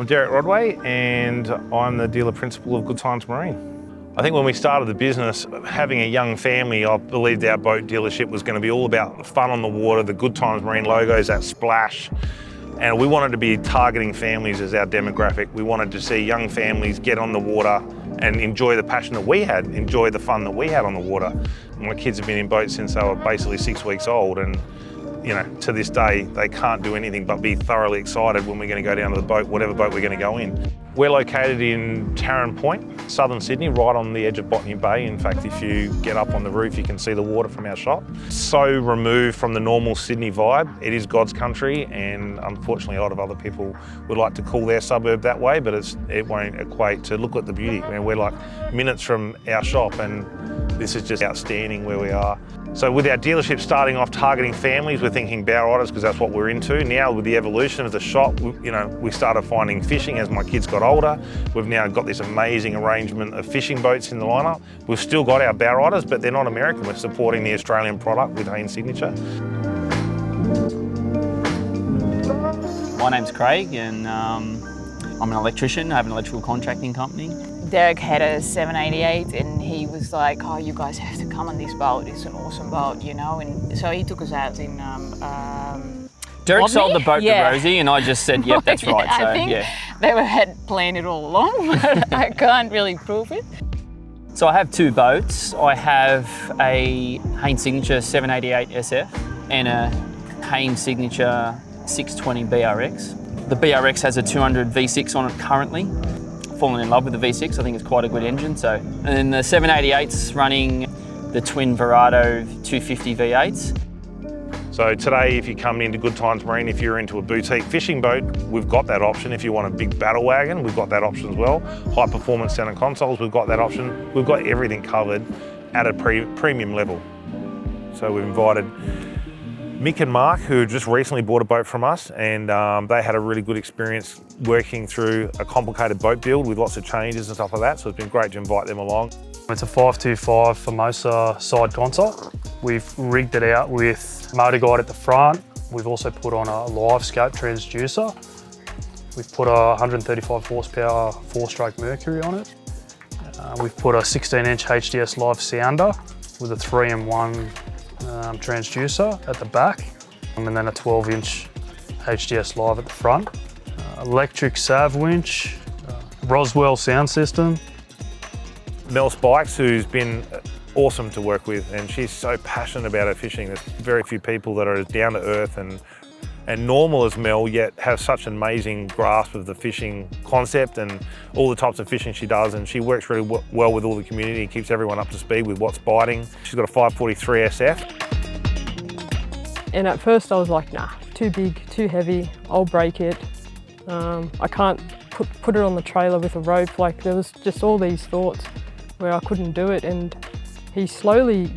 Derek Rodway, and I'm the dealer principal of Good Times Marine. I think when we started the business, having a young family, I believed our boat dealership was going to be all about fun on the water, the Good Times Marine logos, that splash. And we wanted to be targeting families as our demographic. We wanted to see young families get on the water and enjoy the passion that we had, enjoy the fun that we had on the water. My kids have been in boats since they were basically 6 weeks old, and you know, to this day, they can't do anything but be thoroughly excited when we're going to go down to the boat, whatever boat we're going to go in. We're located in Tarrant Point, southern Sydney, right on the edge of Botany Bay. In fact, if you get up on the roof, you can see the water from our shop. So removed from the normal Sydney vibe. It is God's country, and unfortunately a lot of other people would like to call their suburb that way, but it won't equate to look at the beauty. I mean, we're like minutes from our shop, and this is just outstanding where we are. So with our dealership starting off targeting families, we're thinking bow riders because that's what we're into. Now with the evolution of the shop, we started finding fishing as my kids got older. We've now got this amazing arrangement of fishing boats in the lineup. We've still got our bow riders, but they're not American. We're supporting the Australian product with Haines Signature. My name's Craig, and I'm an electrician. I have an electrical contracting company. Derek had a 788 and he was like, oh, you guys have to come on this boat. It's an awesome boat, you know. And so he took us out in Derek Rodney? sold the boat to Rosie, and I just said, yep, that's right. I think they had planned it all along, but I can't really prove it. So I have two boats. I have a Haines Signature 788 SF and a Haines Signature 620 BRX. The BRX has a 200 V6 on it currently. Fallen in love with the V6, I think it's quite a good engine. And then the 788's running the twin Verado 250 V8s. So today, if you're coming into Good Times Marine, if you're into a boutique fishing boat, we've got that option. If you want a big battle wagon, we've got that option as well. High performance center consoles, we've got that option. We've got everything covered at a premium level. So we've invited Mick and Mark, who just recently bought a boat from us, and they had a really good experience working through a complicated boat build with lots of changes and stuff like that, so it's been great to invite them along. It's a 525 Formosa side console. We've rigged it out with motor guide at the front. We've also put on a live scope transducer. We've put a 135 horsepower 4-stroke Mercury on it. We've put a 16-inch HDS live sounder with a 3-in-1 transducer at the back, and then a 12-inch HDS live at the front. Electric Sav winch, Roswell sound system. Mel Spikes, who's been awesome to work with, and she's so passionate about her fishing. There's very few people that are as down to earth and normal as Mel, yet have such an amazing grasp of the fishing concept and all the types of fishing she does, and she works really well with all the community and keeps everyone up to speed with what's biting. She's got a 543 SF. And at first I was like, nah, too big, too heavy, I'll break it. I can't put it on the trailer with a rope. Like, there was just all these thoughts where I couldn't do it, and he slowly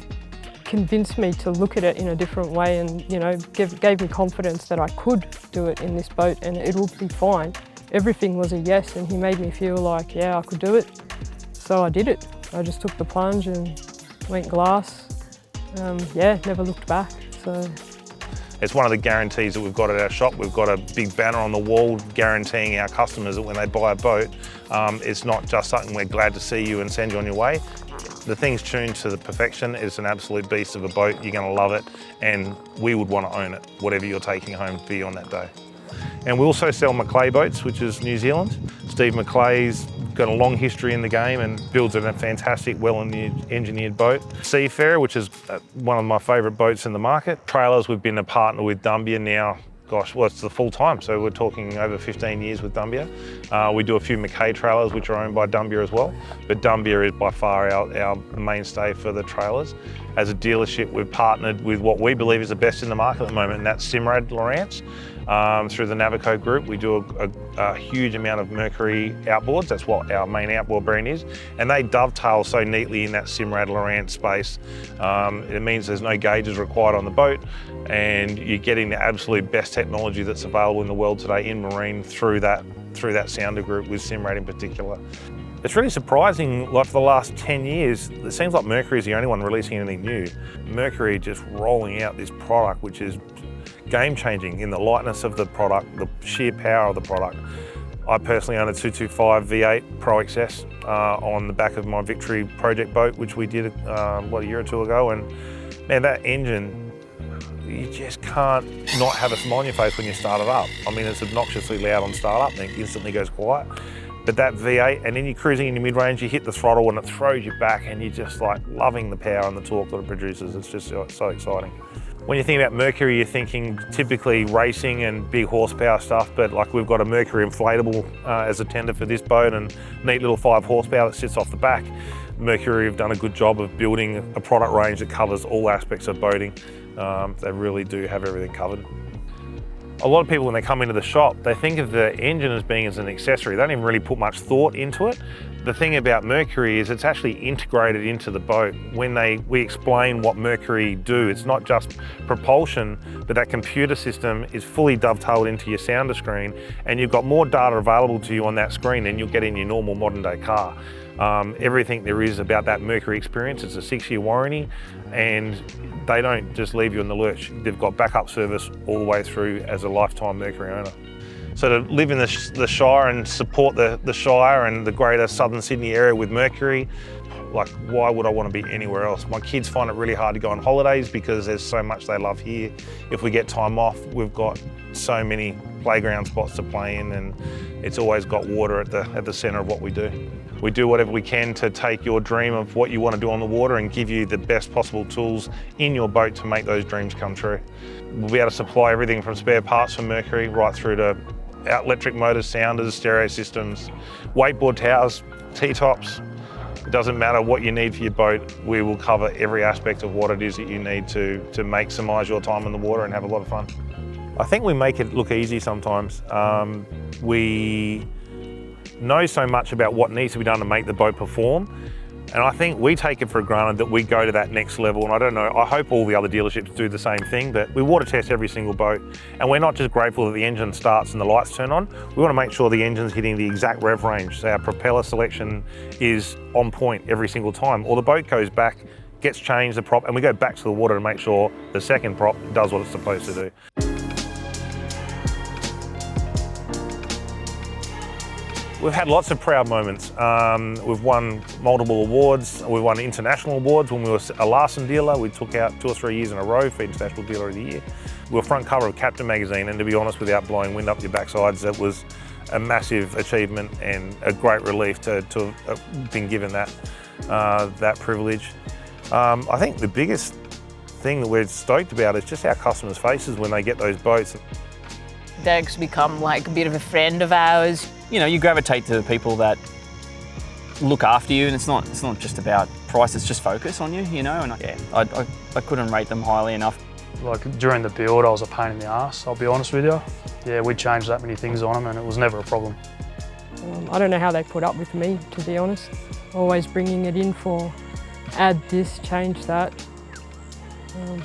convinced me to look at it in a different way, and gave me confidence that I could do it in this boat and it will be fine. Everything was a yes, and he made me feel like, yeah, I could do it. So I did it. I just took the plunge and went glass. Never looked back. So it's one of the guarantees that we've got at our shop. We've got a big banner on the wall guaranteeing our customers that when they buy a boat, it's not just something we're glad to see you and send you on your way. The thing's tuned to the perfection. It's an absolute beast of a boat. You're going to love it, and we would want to own it, whatever you're taking home for you on that day. And we also sell Mclayboats, which is New Zealand. Steve Mclay's got a long history in the game and builds a fantastic, well-engineered boat. Seafarer, which is one of my favourite boats in the market. Trailers, we've been a partner with Dunbier now. Gosh, well, it's the full time, so we're talking over 15 years with Dunbier. We do a few Mackay trailers, which are owned by Dunbier as well, but Dunbier is by far our mainstay for the trailers. As a dealership, we've partnered with what we believe is the best in the market at the moment, and that's Simrad Lawrence. Through the Navico group, we do a huge amount of Mercury outboards. That's what our main outboard brand is, and they dovetail so neatly in that Simrad Lawrence space. It means there's no gauges required on the boat, and you're getting the absolute best technology that's available in the world today in marine through that sounder group with Simrad in particular. It's really surprising, like for the last 10 years, it seems like Mercury is the only one releasing anything new. Mercury just rolling out this product which is game-changing in the lightness of the product, the sheer power of the product. I personally own a 225 V8 Pro XS on the back of my Victory project boat, which we did a year or two ago, and man, that engine, you just can't not have a smile on your face when you start it up. I mean, it's obnoxiously loud on start up, and it instantly goes quiet. But that V8, and then you're cruising in your mid-range, you hit the throttle and it throws you back, and you're just like loving the power and the torque that it produces. It's just so exciting. When you think about Mercury, you're thinking typically racing and big horsepower stuff, but like we've got a Mercury inflatable as a tender for this boat, and neat little 5 horsepower that sits off the back. Mercury have done a good job of building a product range that covers all aspects of boating. They really do have everything covered. A lot of people, when they come into the shop, they think of the engine as being an accessory. They don't even really put much thought into it. The thing about Mercury is it's actually integrated into the boat. When we explain what Mercury do, it's not just propulsion, but that computer system is fully dovetailed into your sounder screen, and you've got more data available to you on that screen than you'll get in your normal modern day car. Everything there is about that Mercury experience, it's a 6-year warranty, and they don't just leave you in the lurch. They've got backup service all the way through as a lifetime Mercury owner. So to live in the Shire and support the Shire and the greater southern Sydney area with Mercury, like, why would I want to be anywhere else? My kids find it really hard to go on holidays because there's so much they love here. If we get time off, we've got so many playground spots to play in, and it's always got water at the centre of what we do. We do whatever we can to take your dream of what you want to do on the water and give you the best possible tools in your boat to make those dreams come true. We'll be able to supply everything from spare parts for Mercury right through to electric motors, sounders, stereo systems, wakeboard towers, T-tops. It doesn't matter what you need for your boat, we will cover every aspect of what it is that you need to maximise your time in the water and have a lot of fun. I think we make it look easy sometimes. We know so much about what needs to be done to make the boat perform, and I think we take it for granted that we go to that next level. And I don't know, I hope all the other dealerships do the same thing, but we water test every single boat, and we're not just grateful that the engine starts and the lights turn on. We want to make sure the engine's hitting the exact rev range, so our propeller selection is on point every single time, or the boat goes back, gets changed, the prop, and we go back to the water to make sure the second prop does what it's supposed to do. We've had lots of proud moments. We've won multiple awards. We've won international awards. When we were a Larson dealer, we took out 2 or 3 years in a row for International Dealer of the Year. We were front cover of Captain magazine, and to be honest, without blowing wind up your backsides, it was a massive achievement and a great relief to have been given that privilege. I think the biggest thing that we're stoked about is just our customers' faces when they get those boats. Doug's become like a bit of a friend of ours. You know, you gravitate to the people that look after you, and it's not just about price, it's just focus on you, you know, and I couldn't rate them highly enough. Like during the build, I was a pain in the ass, I'll be honest with you. Yeah, we changed that many things on them and it was never a problem. I don't know how they put up with me, to be honest. Always bringing it in for add this, change that.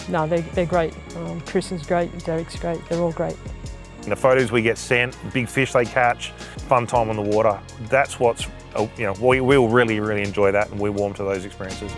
No, they're great. Chris is great, Derek's great, they're all great. The photos we get sent, big fish they catch, fun time on the water, that's what's, you know, we'll really, really enjoy that, and we warm to those experiences.